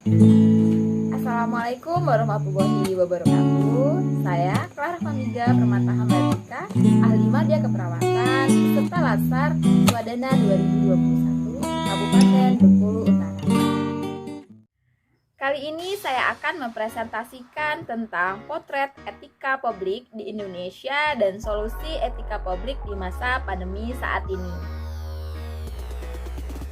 Assalamualaikum warahmatullahi wabarakatuh. Saya Clara Famiga Permata Hambatika, ahli media keperawatan, peserta Lasar Swadana 2021, Kabupaten Bengkulu Utara. Kali ini saya akan mempresentasikan tentang potret etika publik di Indonesia dan solusi etika publik di masa pandemi saat ini.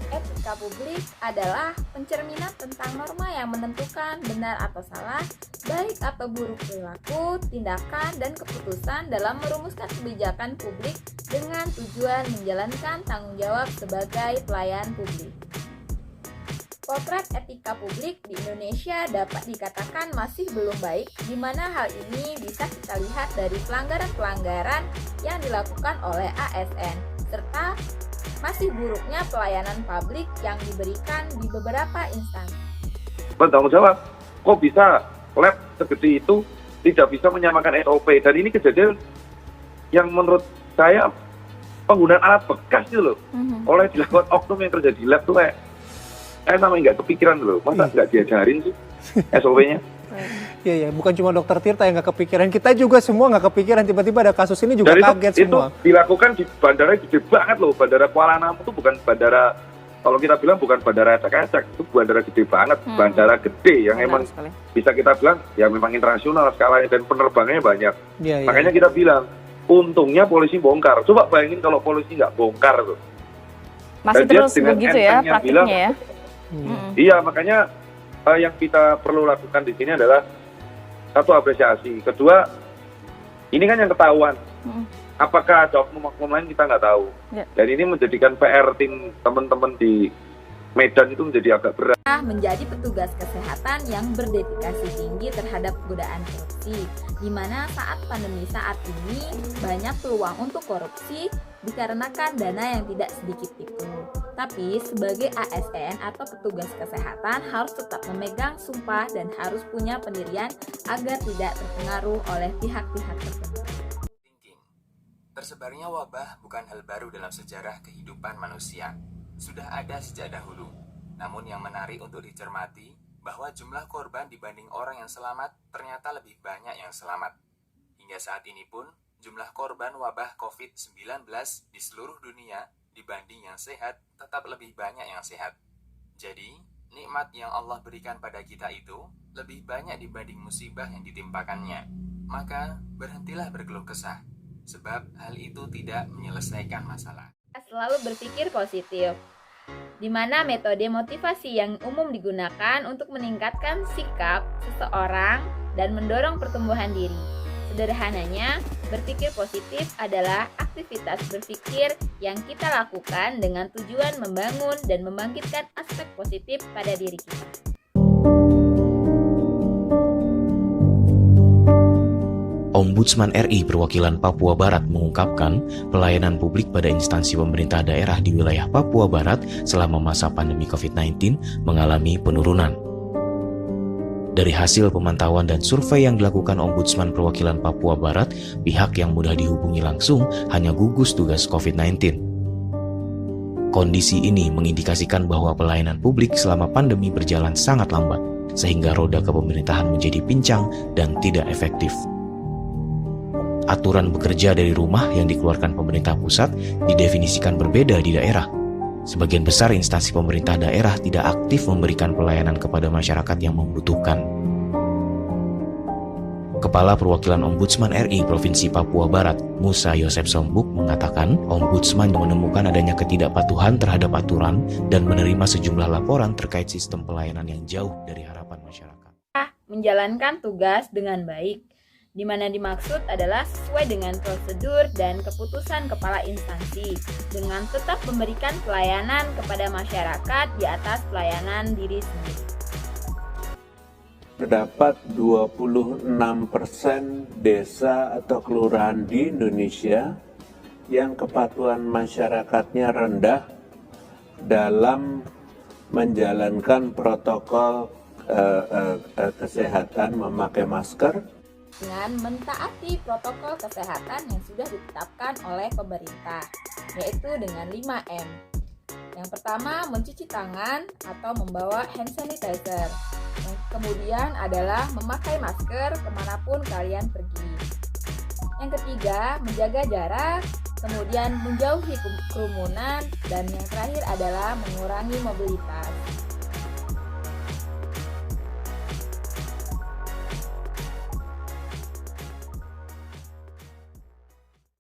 Etika publik adalah pencerminan tentang norma yang menentukan benar atau salah, baik atau buruk perilaku, tindakan, dan keputusan dalam merumuskan kebijakan publik dengan tujuan menjalankan tanggung jawab sebagai pelayan publik. Potret etika publik di Indonesia dapat dikatakan masih belum baik, di mana hal ini bisa kita lihat dari pelanggaran-pelanggaran yang dilakukan oleh ASN, serta masih buruknya pelayanan publik yang diberikan di beberapa instansi. Bertanggung jawab, kok bisa lab segede itu tidak bisa menyamakan SOP, dan ini kejadian yang menurut saya penggunaan alat bekas itu loh, oleh dilakukan oknum yang kerja di lab tuh kayak namanya nggak kepikiran loh, masa nggak diajarin sih SOP-nya? Iya, bukan cuma dokter Tirta yang nggak kepikiran, kita juga semua nggak kepikiran, tiba-tiba ada kasus ini juga dan kaget semua. Itu dilakukan di bandara gede banget loh, bandara Kuala Namu itu bukan bandara, kalau kita bilang bukan bandara acak-acak, itu bandara gede banget, bandara gede yang emang sekali. Bisa kita bilang ya memang internasional skalanya dan penerbangannya banyak. Makanya kita bilang, untungnya polisi bongkar. Coba bayangin kalau polisi nggak bongkar tuh. Masih terus begitu ya praktiknya bilang, ya. Iya, makanya yang kita perlu lakukan di sini adalah satu, apresiasi. Kedua, ini kan yang ketahuan. Apakah ada oknum-oknum lain kita nggak tahu. Dan ini menjadikan PR tim teman-teman di Medan itu menjadi agak berat. Menjadi petugas kesehatan yang berdedikasi tinggi terhadap godaan korupsi, di mana saat pandemi saat ini banyak peluang untuk korupsi dikarenakan dana yang tidak sedikit itu. Tapi sebagai ASN atau petugas kesehatan harus tetap memegang sumpah dan harus punya pendirian agar tidak terpengaruh oleh pihak-pihak tertentu. Tersebarnya wabah bukan hal baru dalam sejarah kehidupan manusia. Sudah ada sejak dahulu. Namun yang menarik untuk dicermati bahwa jumlah korban dibanding orang yang selamat ternyata lebih banyak yang selamat. Hingga saat ini pun jumlah korban wabah COVID-19 di seluruh dunia dibanding yang sehat tetap lebih banyak yang sehat. Jadi, nikmat yang Allah berikan pada kita itu lebih banyak dibanding musibah yang ditimpakannya. Maka, berhentilah berkeluh kesah, sebab hal itu tidak menyelesaikan masalah. Selalu berpikir positif, di mana metode motivasi yang umum digunakan untuk meningkatkan sikap seseorang dan mendorong pertumbuhan diri. Sederhananya, berpikir positif adalah aktivitas berpikir yang kita lakukan dengan tujuan membangun dan membangkitkan aspek positif pada diri kita. Ombudsman RI Perwakilan Papua Barat mengungkapkan pelayanan publik pada instansi pemerintah daerah di wilayah Papua Barat selama masa pandemi COVID-19 mengalami penurunan. Dari hasil pemantauan dan survei yang dilakukan Ombudsman Perwakilan Papua Barat, pihak yang mudah dihubungi langsung hanya gugus tugas COVID-19. Kondisi ini mengindikasikan bahwa pelayanan publik selama pandemi berjalan sangat lambat, sehingga roda kepemerintahan menjadi pincang dan tidak efektif. Aturan bekerja dari rumah yang dikeluarkan pemerintah pusat didefinisikan berbeda di daerah. Sebagian besar instansi pemerintah daerah tidak aktif memberikan pelayanan kepada masyarakat yang membutuhkan. Kepala Perwakilan Ombudsman RI Provinsi Papua Barat, Musa Yosef Sombuk, mengatakan Ombudsman menemukan adanya ketidakpatuhan terhadap aturan dan menerima sejumlah laporan terkait sistem pelayanan yang jauh dari harapan masyarakat. Menjalankan tugas dengan baik, di mana dimaksud adalah sesuai dengan prosedur dan keputusan kepala instansi, dengan tetap memberikan pelayanan kepada masyarakat di atas pelayanan diri sendiri. Terdapat 26% desa atau kelurahan di Indonesia yang kepatuhan masyarakatnya rendah dalam menjalankan protokol kesehatan memakai masker, dengan mentaati protokol kesehatan yang sudah ditetapkan oleh pemerintah, yaitu dengan 5M. Yang pertama, mencuci tangan atau membawa hand sanitizer. Yang kemudian adalah memakai masker kemanapun kalian pergi. Yang ketiga, menjaga jarak, kemudian menjauhi kerumunan, dan yang terakhir adalah mengurangi mobilitas.